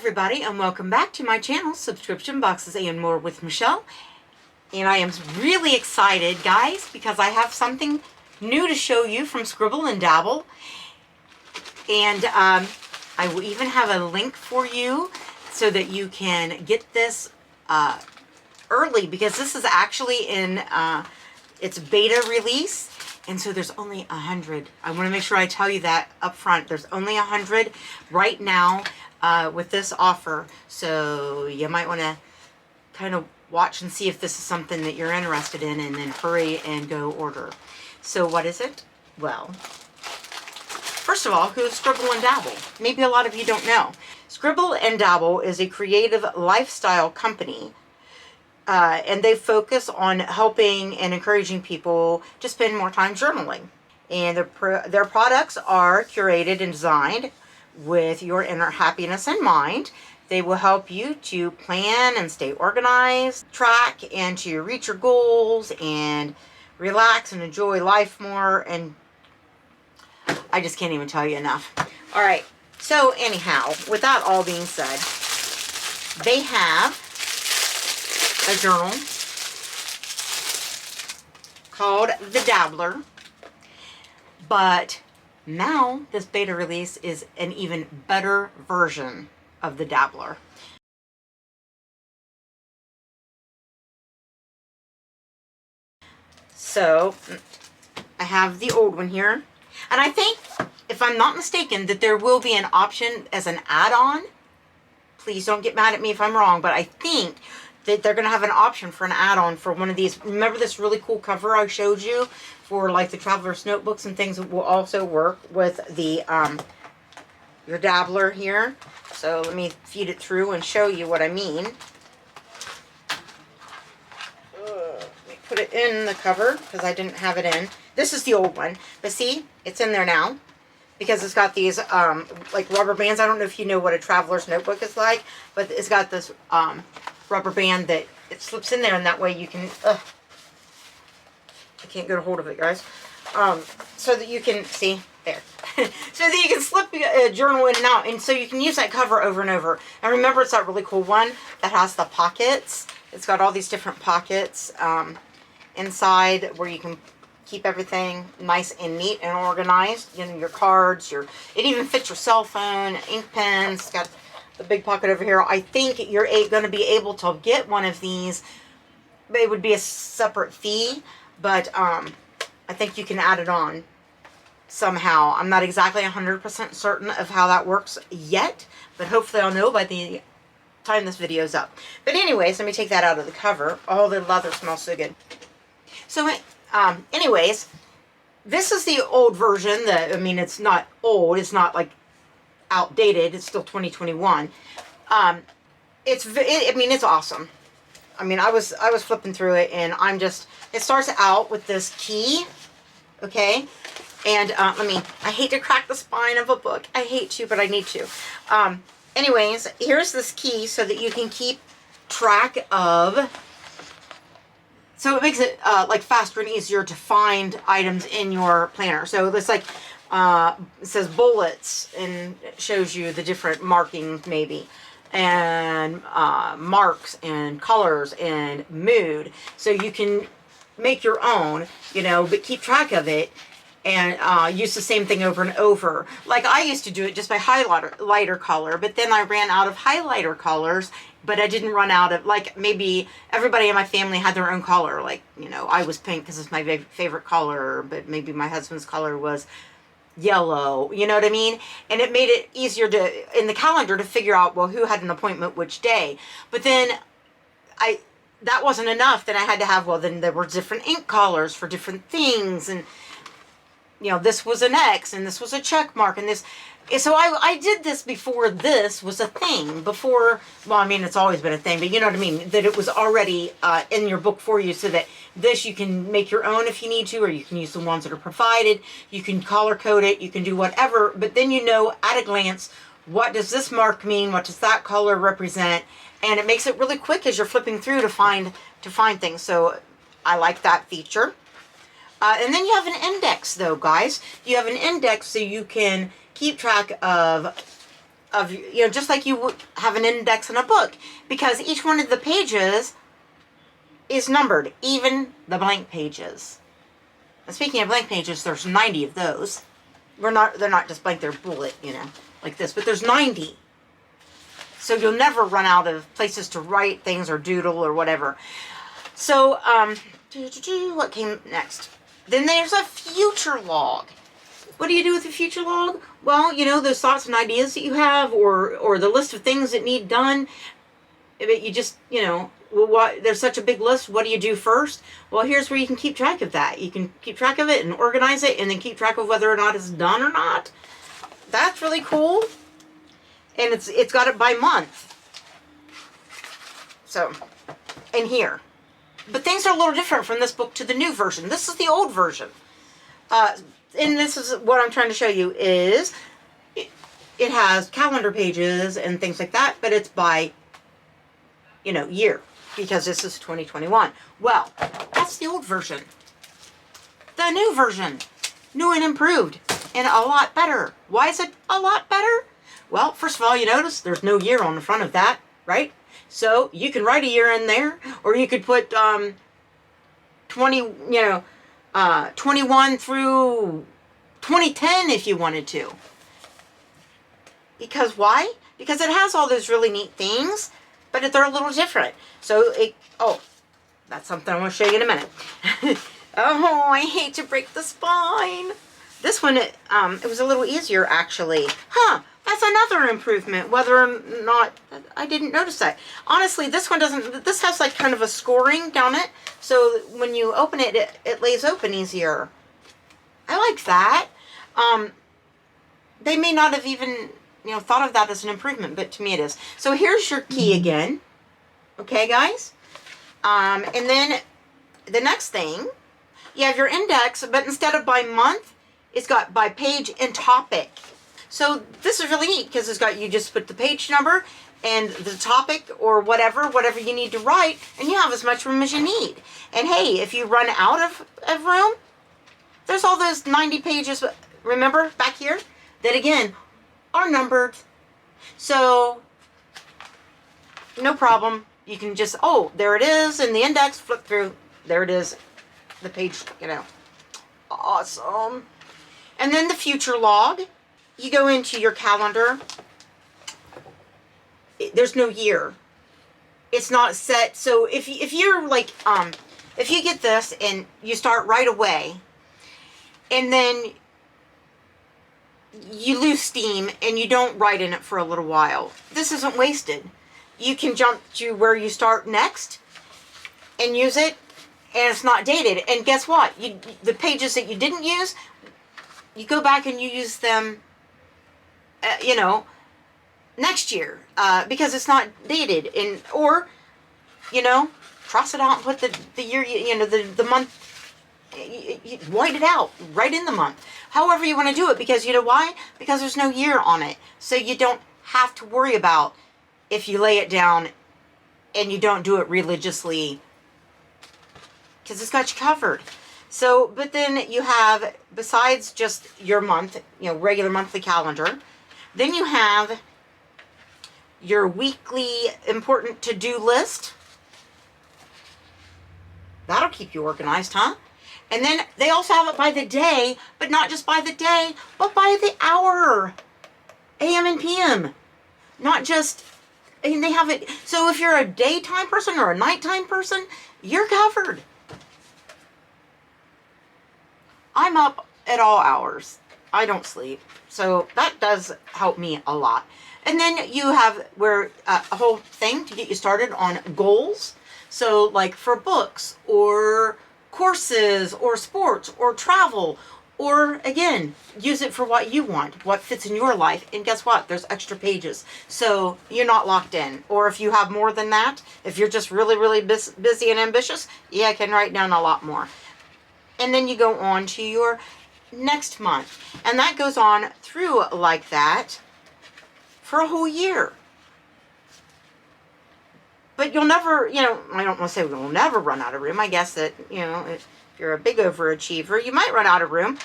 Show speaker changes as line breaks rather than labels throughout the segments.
everybody, and welcome back to my channel, Subscription Boxes and More with Michelle. And I am really excited, guys, because I have something new to show you from Scribble and Dabble. And I will even have a link for you so that you can get this early, because this is actually in its beta release. And so there's only 100. I want to make sure I tell you that up front. There's only 100 right now with this offer. So you might want to kind of watch and see if this is something that you're interested in, and then hurry and go order. So what is it? Well, first of all, who's Scribble and Dabble? Maybe a lot of you don't know. Scribble and Dabble is a creative lifestyle company. And they focus on helping and encouraging people to spend more time journaling. And their products are curated and designed with your inner happiness in mind. They will help you to plan and stay organized, track, and to reach your goals and relax and enjoy life more. And I just can't even tell you enough. All right. So anyhow, with that all being said, they have a journal called The Dabbler, but now this beta release is an even better version of The Dabbler. So I have the old one here, and I think, if I'm not mistaken, that there will be an option as an add-on. Please don't get mad at me if I'm wrong, but I think that they're going to have an option for an add-on for one of these. Remember this really cool cover I showed you for like the Traveler's notebooks and things that will also work with the your Dabbler here. So let me feed it through and show you what I mean. Let me put it in the cover because I didn't have it in. This is the old one, but see, it's in there now because it's got these like rubber bands. I don't know if you know what a Traveler's notebook is like, but it's got this rubber band that it slips in there, and that way you can I can't get a hold of it, guys, so that you can see there so that you can slip a journal in and out, and so you can use that cover over and over. And remember, it's that really cool one that has the pockets. It's got all these different pockets inside where you can keep everything nice and neat and organized. You know, your cards, it even fits your cell phone, ink pens. It's got the big pocket over here. I think you're going to be able to get one of these. It would be a separate fee, but I think you can add it on somehow. I'm not exactly 100% certain of how that works yet, but hopefully I'll know by the time this video is up. But anyways, let me take that out of the cover. Oh, the leather smells so good. So anyways, this is the old version. I mean, it's not old. It's not like outdated. It's still 2021. I mean, it's awesome. I mean, I was flipping through it, and it starts out with this key, okay? And I hate to crack the spine of a book. I hate to, but I need to. Anyways, here's this key so that you can keep track of, so it makes it like faster and easier to find items in your planner. So it's like, it says bullets, and it shows you the different markings maybe, and marks and colors and mood. So you can make your own, but keep track of it and use the same thing over and over. Like I used to do it just by highlighter color, but then I ran out of highlighter colors, but I didn't run out of, like, maybe everybody in my family had their own color. Like, I was pink because it's my favorite color, but maybe my husband's color was yellow, you know what I mean? And it made it easier in the calendar to figure out, well, who had an appointment which day. But then that wasn't enough. Then I had to have, well, then there were different ink colors for different things, and this was an X and this was a check mark, and this. So I did this before this was a thing. Well, I mean, it's always been a thing, but you know what I mean? That it was already in your book for you, so that this you can make your own if you need to, or you can use the ones that are provided. You can color code it. You can do whatever, but then at a glance, what does this mark mean? What does that color represent? And it makes it really quick as you're flipping through to find things. So I like that feature. And then you have an index, though, guys. You have an index so you can keep track of of, you know, just like you would have an index in a book, because each one of the pages is numbered, even the blank pages. And speaking of blank pages, there's 90 of those. They're not just blank, they're bullet, you know, like this, but there's 90. So you'll never run out of places to write things or doodle or whatever. So, what came next? Then there's a future log. What do you do with a future log? Well, you know, those thoughts and ideas that you have, or the list of things that need done. You just, you know, well, there's such a big list. What do you do first? Well, here's where you can keep track of that. You can keep track of it and organize it, and then keep track of whether or not it's done or not. That's really cool. And it's got it by month. So, in here. But things are a little different from this book to the new version. This is the old version. And this is what I'm trying to show you is it has calendar pages and things like that, but it's by, you know, year, because this is 2021. Well, that's the old version. The new version, new and improved, and a lot better. Why is it a lot better? Well, first of all, you notice there's no year on the front of that, right? So you can write a year in there, or you could put 21 through 2010 if you wanted to. Because why? Because it has all those really neat things, but they're a little different. So that's something I want to show you in a minute. Oh, I hate to break the spine. This one, it was a little easier actually. That's another improvement, whether or not I didn't notice that. Honestly, this one doesn't, this has like kind of a scoring down it. So when you open it, it lays open easier. I like that. They may not have even, you know, thought of that as an improvement, but to me it is. So here's your key again. Okay, guys? And then the next thing, you have your index, but instead of by month, it's got by page and topic. So this is really neat because it's got, you just put the page number and the topic or whatever you need to write, and you have as much room as you need. And hey, if you run out of room, there's all those 90 pages, remember, back here, that again, are numbered. So, no problem. You can just, oh, there it is in the index, flip through, there it is, the page, you know. Awesome. And then the future log. You go into your calendar. There's no year. It's not set. So if you're like, if you get this and you start right away, and then you lose steam and you don't write in it for a little while, this isn't wasted. You can jump to where you start next and use it, and it's not dated. And guess what? The pages that you didn't use, you go back and you use them, you know, next year, because it's not dated. And or, you know, cross it out and put the year, you know, the month, you white it out right in the month. However you want to do it, because you know why? Because there's no year on it, so you don't have to worry about if you lay it down and you don't do it religiously, because it's got you covered. So, but then you have, besides just your month, you know, regular monthly calendar, then you have your weekly important to-do list. That'll keep you organized, huh? And then they also have it by the day, but not just by the day, but by the hour. AM and PM. Not just, and they have it, so if you're a daytime person or a nighttime person, you're covered. I'm up at all hours. I don't sleep. So that does help me a lot. And then you have where a whole thing to get you started on goals. So like for books or courses or sports or travel, or again, use it for what you want, what fits in your life. And guess what? There's extra pages. So you're not locked in. Or if you have more than that, if you're just really, really busy and ambitious, yeah, I can write down a lot more. And then you go on to your next month. And that goes on through like that for a whole year. But you'll never, you know, I don't want to say we'll never run out of room. I guess that, you know, if you're a big overachiever, you might run out of room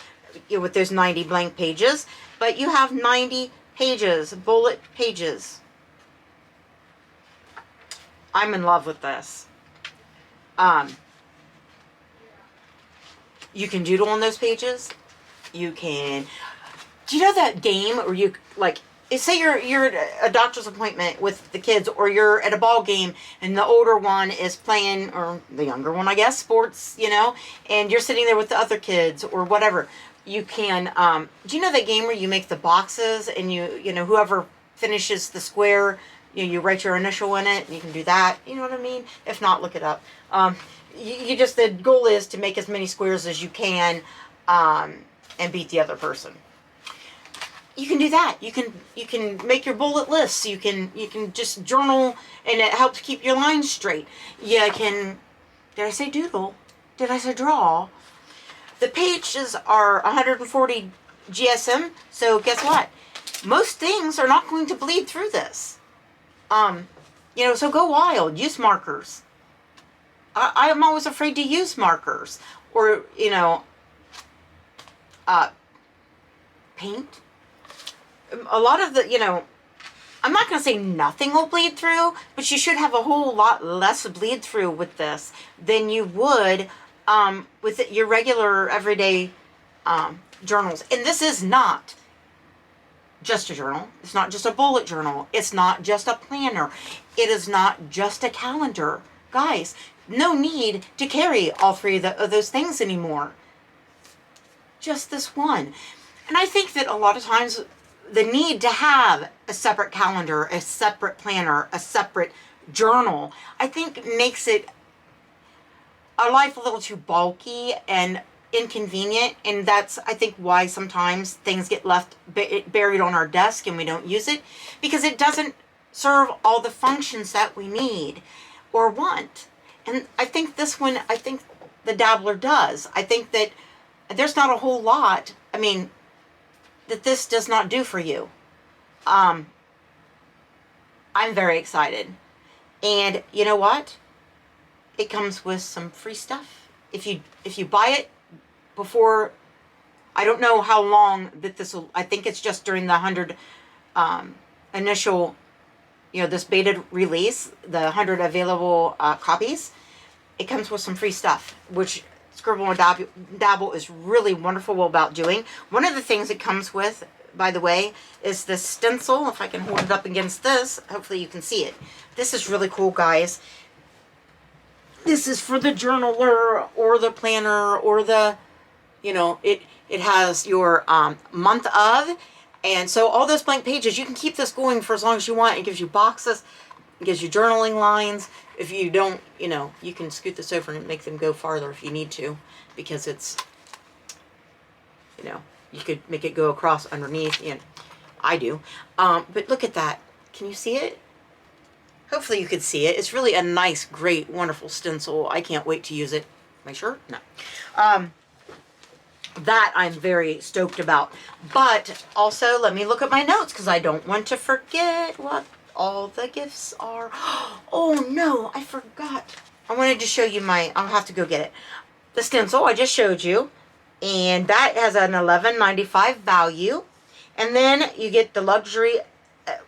with those 90 blank pages. But you have 90 pages, bullet pages. I'm in love with this. You can doodle on those pages. You can, do you know that game where you, like, say you're at a doctor's appointment with the kids, or you're at a ball game and the older one is playing, or the younger one, I guess, sports, you know, and you're sitting there with the other kids or whatever. You can, do you know that game where you make the boxes and you know, whoever finishes the square, you write your initial in it, and you can do that. You know what I mean? If not, look it up. You just, the goal is to make as many squares as you can, and beat the other person. You can do that. You can make your bullet lists. You can just journal, and it helps keep your lines straight. You can, did I say doodle? Did I say draw? The pages are 140 GSM, so guess what? Most things are not going to bleed through this. You know, so go wild. Use markers. I'm always afraid to use markers, or, you know, paint. A lot of the, you know, I'm not going to say nothing will bleed through, but you should have a whole lot less bleed through with this than you would with your regular everyday journals. And this is not just a journal. It's not just a bullet journal. It's not just a planner. It is not just a calendar. Guys, no need to carry all three of those things anymore. Just this one. And I think that a lot of times the need to have a separate calendar, a separate planner, a separate journal, I think makes it our life a little too bulky and inconvenient. And that's, I think, why sometimes things get left buried on our desk and we don't use it, because it doesn't serve all the functions that we need or want. And I think this one, I think the Dabbler does. I think that there's not a whole lot, I mean, that this does not do for you. I'm very excited. And you know what? It comes with some free stuff. If you buy it before, I don't know how long that this will, I think it's just during the 100 initial, you know, this beta release, the 100 available copies, it comes with some free stuff, which Scribble and Dabble is really wonderful about doing. One of the things it comes with, by the way, is this stencil. If I can hold it up against this, hopefully you can see it. This is really cool, guys. This is for the journaler or the planner or the, you know, it has your month of, and so all those blank pages, you can keep this going for as long as you want. It gives you boxes, it gives you journaling lines. If you don't, you know, you can scoot this over and make them go farther if you need to, because it's, you know, you could make it go across underneath, and I do. But look at that. Can you see it? Hopefully you could see it. It's really a nice, great, wonderful stencil. I can't wait to use it. Am I sure? No. That I'm very stoked about. But also, let me look at my notes, because I don't want to forget what all the gifts are. Oh no, I forgot. I wanted to show you my, I'll have to go get it. The stencil I just showed you, and that has an $11.95 value. And then you get the luxury,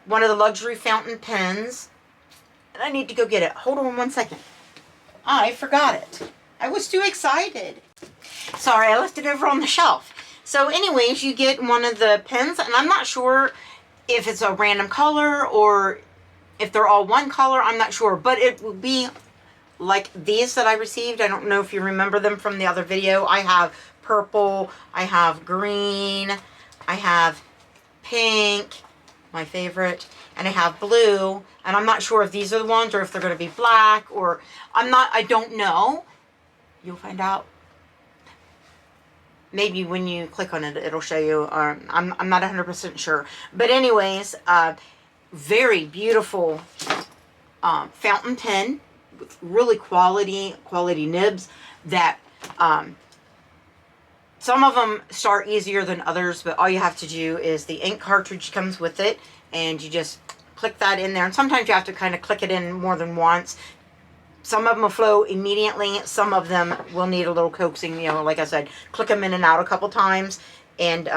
one of the luxury fountain pens. And I need to go get it. Hold on one second. I forgot it. I was too excited. Sorry, I left it over on the shelf. So anyways, you get one of the pens, and I'm not sure if it's a random color or if they're all one color. I'm not sure, but it will be like these that I received. I don't know if you remember them from the other video. I have purple, I have green, I have pink, my favorite, and I have blue, and I'm not sure if these are the ones or if they're going to be black, or I don't know. You'll find out. Maybe when you click on it, it'll show you. I'm not 100% sure. But anyways, very beautiful fountain pen with really quality nibs that some of them start easier than others, but all you have to do is the ink cartridge comes with it, and you just click that in there. And sometimes you have to kind of click it in more than once. Some of them will flow immediately. Some of them will need a little coaxing, you know, like I said, click them in and out a couple times, and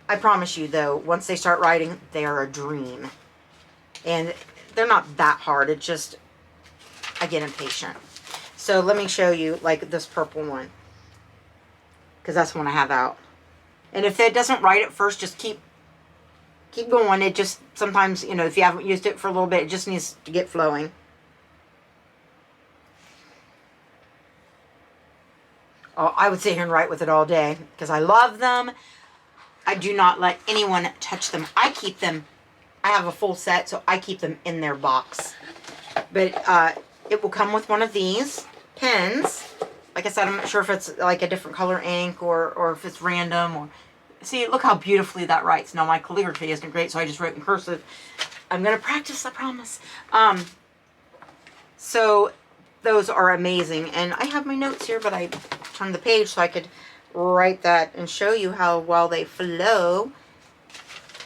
I promise you, though, once they start writing, they are a dream. And they're not that hard. It's just, I get impatient. So let me show you, like, this purple one. Because that's the one I have out. And if it doesn't write at first, just keep going. It just, sometimes, you know, if you haven't used it for a little bit, it just needs to get flowing. Oh, I would sit here and write with it all day because I love them. I do not let anyone touch them. I keep them. I have a full set, so I keep them in their box. But it will come with one of these pens. Like I said, I'm not sure if it's like a different color ink or if it's random. Or see, look how beautifully that writes. Now, my calligraphy isn't great, so I just wrote in cursive. I'm going to practice, I promise. So those are amazing. And I have my notes here, but I turned the page so I could write that and show you how well they flow.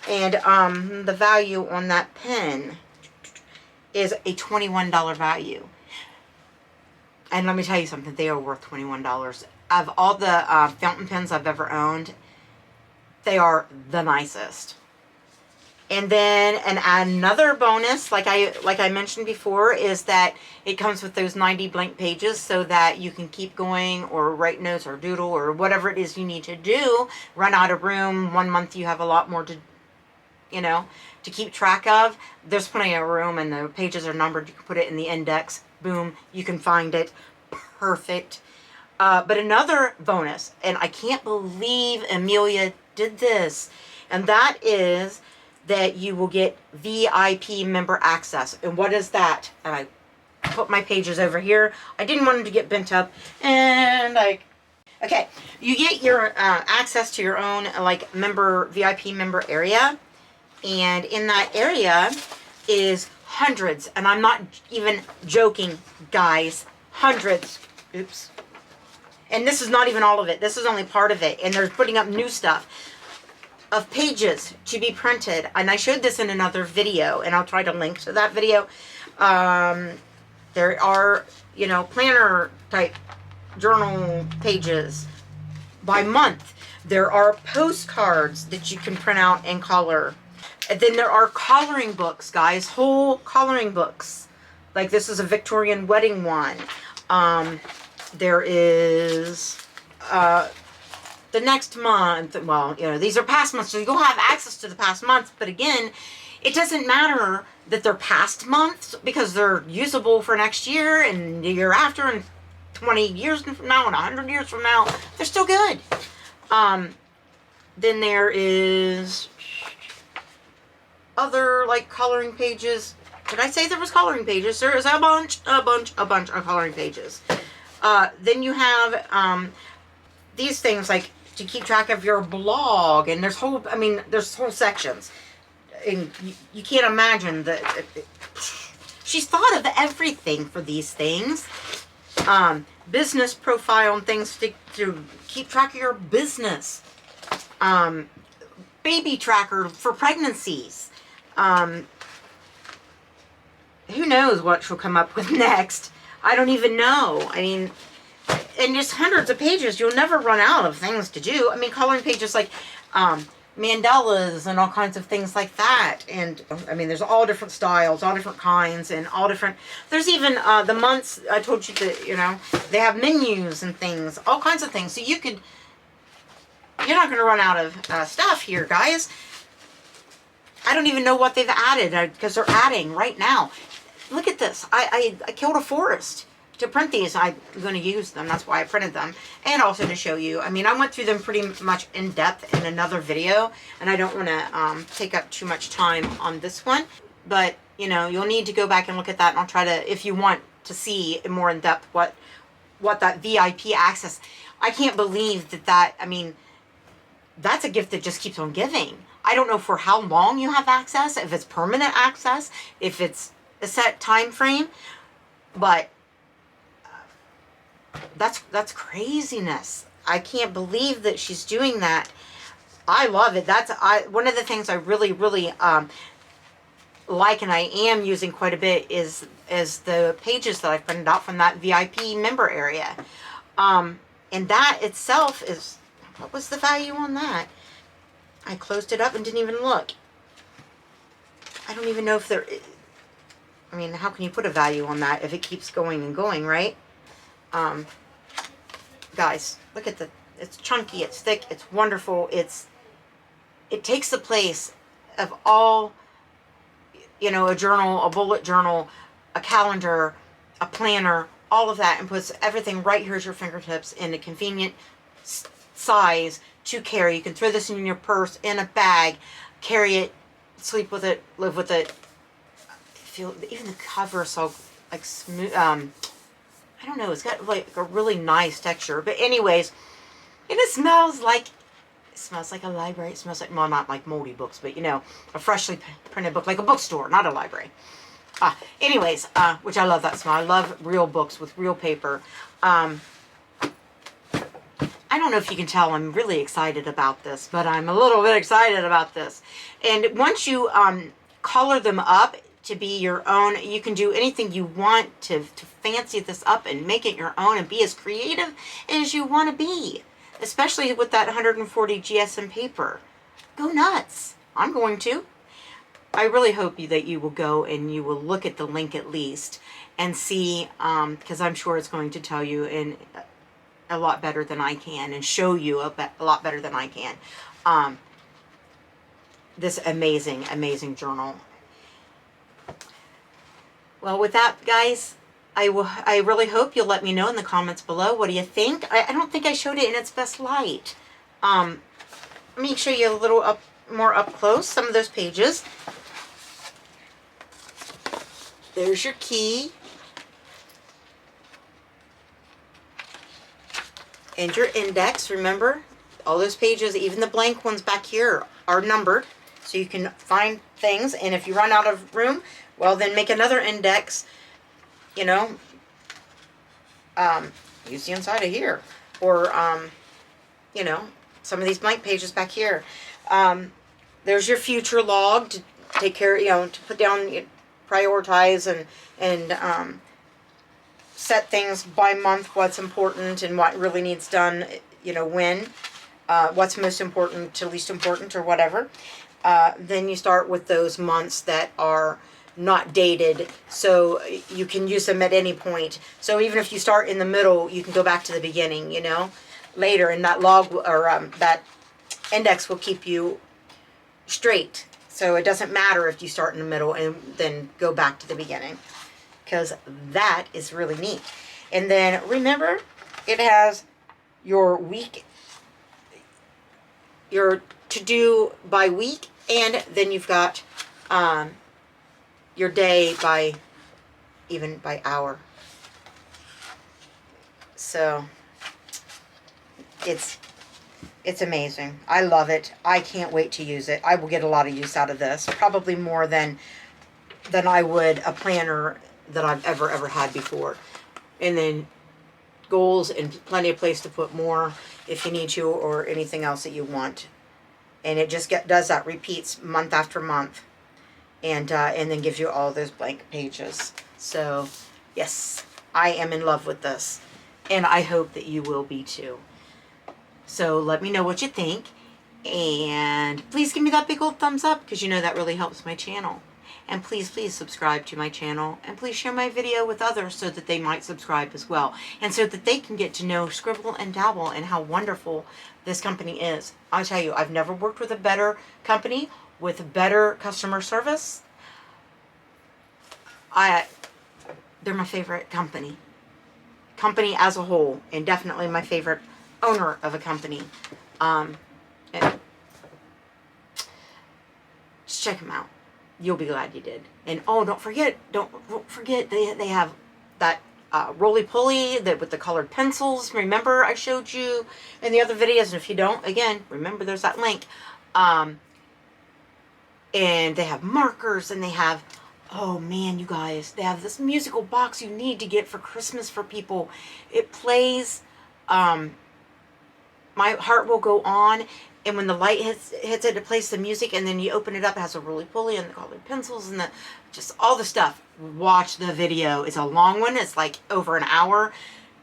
And the value on that pen is a $21 value. And let me tell you something, they are worth $21. Of all the fountain pens I've ever owned, they are the nicest. And then another bonus, like I mentioned before, is that it comes with those 90 blank pages so that you can keep going or write notes or doodle or whatever it is you need to do. Run out of room. 1 month you have a lot more to, you know, to keep track of. There's plenty of room and the pages are numbered. You can put it in the index. Boom. You can find it. Perfect. But another bonus, and I can't believe Amelia did this, and that is that you will get VIP member access. And what is that? And I put my pages over here. I didn't want them to get bent up. And okay, you get your access to your own like VIP member area. And in that area is hundreds, and I'm not even joking, guys, hundreds. Oops. And this is not even all of it. This is only part of it. And they're putting up new stuff of pages to be printed. And I showed this in another video, and I'll try to link to that video. There are, you know, planner type journal pages by month. There are postcards that you can print out and color. And then there are coloring books, guys, whole coloring books. Like this is a Victorian wedding one. There is the next month. Well, you know, these are past months, so you'll have access to the past months. But again, it doesn't matter that they're past months because they're usable for next year and the year after and 20 years from now and 100 years from now. They're still good. Then there is other like coloring pages. Did I say there was coloring pages? There is a bunch of coloring pages. Then you have these things like to keep track of your blog, and there's whole sections, and you can't imagine that she's thought of everything for these things. Business profile and things to keep track of your business. Baby tracker for pregnancies. Who knows what she'll come up with next? I don't even know. I mean, and there's hundreds of pages. You'll never run out of things to do. I mean, coloring pages like mandalas and all kinds of things like that. And I mean, there's all different styles, all different kinds, and all different. There's even the months. I told you that, you know, they have menus and things, all kinds of things. So you're not going to run out of stuff here, guys. I don't even know what they've added because they're adding right now. Look at this. I killed a forest to print these. I'm going to use them. That's why I printed them. And also to show you. I mean, I went through them pretty much in depth in another video. And I don't want to take up too much time on this one. But, you know, you'll need to go back and look at that. And I'll try to, if you want to see more in depth what that VIP access. I can't believe that, I mean, that's a gift that just keeps on giving. I don't know for how long you have access, if it's permanent access, if it's a set time frame, but that's craziness. I can't believe that she's doing that. I love it. That's one of the things I really like, and I am using quite a bit is the pages that I've printed out from that VIP member area. And that itself is, what was the value on that? I closed it up and didn't even look. I don't even know if there... I mean, how can you put a value on that if it keeps going and going, right? Guys, look at the... It's chunky, it's thick, it's wonderful. It takes the place of all, you know, a journal, a bullet journal, a calendar, a planner, all of that, and puts everything right here at your fingertips in a convenient size to carry. You can throw this in your purse, in a bag, carry it, sleep with it, live with it. Feel even the cover is so like smooth. I don't know. It's got like a really nice texture. But anyways, and it smells like a library. It smells like, well, not like moldy books, but you know, a freshly printed book, like a bookstore, not a library. Anyways, which I love that smell. I love real books with real paper. I don't know if you can tell I'm really excited about this, but I'm a little bit excited about this. And once you color them up to be your own, you can do anything you want to fancy this up and make it your own and be as creative as you want to be, especially with that 140 GSM paper. Go nuts. I'm going to. I really hope that you will go and you will look at the link at least and see, because I'm sure it's going to tell you in a lot better than I can and show you a lot better than I can. This amazing, amazing journal. Well, with that, guys, I really hope you'll let me know in the comments below. What do you think? I don't think I showed it in its best light. Let me show you a little more up close, some of those pages. There's your key. And your index. Remember, all those pages, even the blank ones back here, are numbered. So you can find things. And if you run out of room, well, then make another index, you know, use the inside of here. Or, you know, some of these blank pages back here. There's your future log to take care, you know, to put down, prioritize and set things by month, what's important and what really needs done, you know, when, what's most important to least important or whatever. Then you start with those months that are not dated, so you can use them at any point. So even if you start in the middle, you can go back to the beginning, you know, later, and that log or that index will keep you straight. So it doesn't matter if you start in the middle and then go back to the beginning, because that is really neat. And then remember, it has your week, your to-do by week, and then you've got your day by, even by hour. So it's amazing. I love it. I can't wait to use it. I will get a lot of use out of this, probably more than I would a planner that I've ever had before. And then goals and plenty of place to put more if you need to, or anything else that you want. And it just does that, repeats month after month, and then gives you all those blank pages. So yes, I am in love with this, and I hope that you will be too. So let me know what you think, and please give me that big old thumbs up, because you know that really helps my channel. And please, please subscribe to my channel, and please share my video with others so that they might subscribe as well, and so that they can get to know Scribble and Dabble and how wonderful this company is. I'll tell you, I've never worked with a better company with better customer service. They're my favorite company as a whole, and definitely my favorite owner of a company. Just check them out. You'll be glad you did. And oh, don't forget they have that roly-poly with the colored pencils. Remember I showed you in the other videos, and if you don't, again, remember there's that link. And they have markers, and they have, oh man, you guys, they have this musical box you need to get for Christmas for people. It plays My Heart Will Go On, and when the light hits it, it plays the music, and then you open it up, it has a roly-poly and the colored pencils and just all the stuff. Watch the video. It's a long one. It's like over an hour.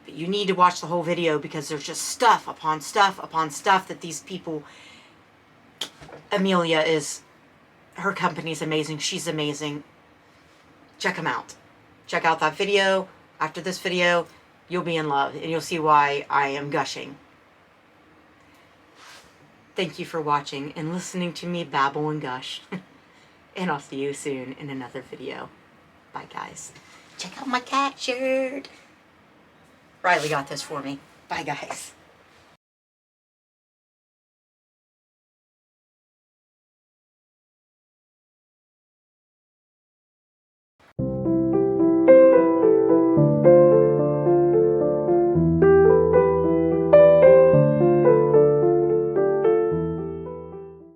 But you need to watch the whole video, because there's just stuff upon stuff upon stuff that these people Amelia is, her company's amazing. She's amazing. Check them out. Check out that video. After this video, you'll be in love and you'll see why I am gushing. Thank you for watching and listening to me babble and gush. And I'll see you soon in another video. Bye, guys. Check out my cat shirt. Riley got this for me. Bye, guys.